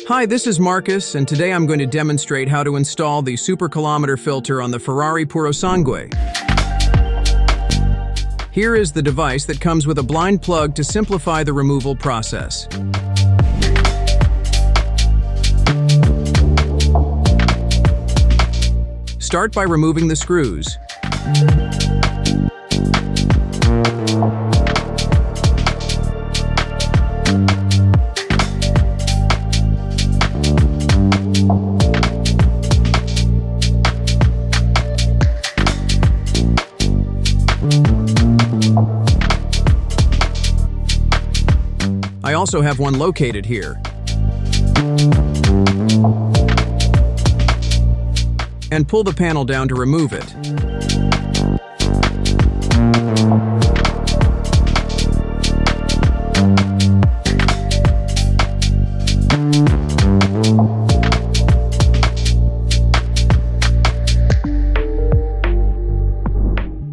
Hi, this is Marcus, and today I'm going to demonstrate how to install the superkilometer filter on the Ferrari Purosangue. Here is the device that comes with a blind plug to simplify the removal process. Start by removing the screws. I also have one located here. And pull the panel down to remove it.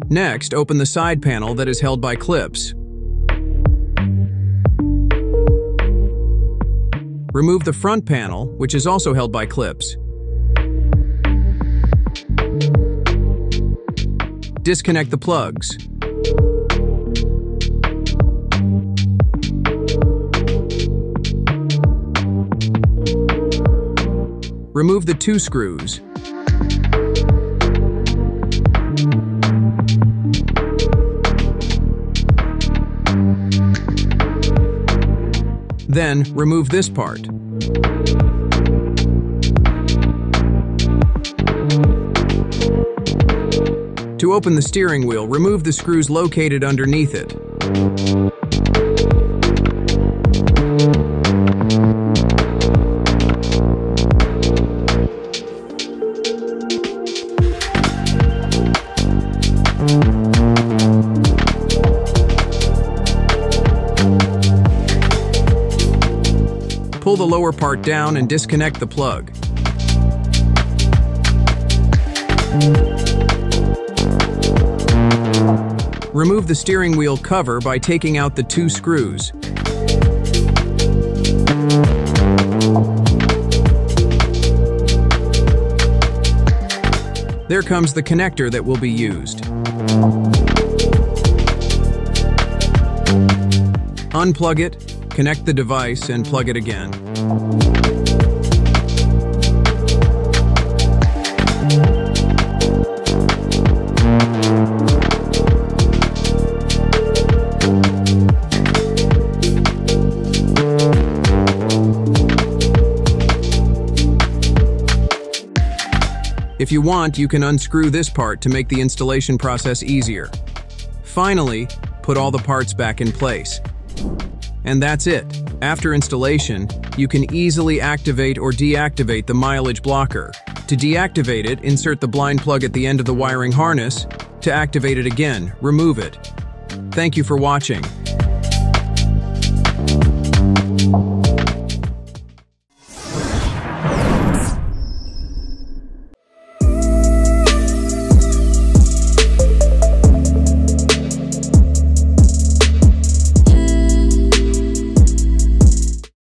Next, open the side panel that is held by clips. Remove the front panel, which is also held by clips. Disconnect the plugs. Remove the two screws. Then, remove this part. To open the steering wheel, remove the screws located underneath it. Pull the lower part down and disconnect the plug. Remove the steering wheel cover by taking out the two screws. There comes the connector that will be used. Unplug it, connect the device, and plug it again. If you want, you can unscrew this part to make the installation process easier. Finally, put all the parts back in place. And that's it. After installation, you can easily activate or deactivate the mileage blocker. To deactivate it, insert the blind plug at the end of the wiring harness. To activate it again, remove it. Thank you for watching.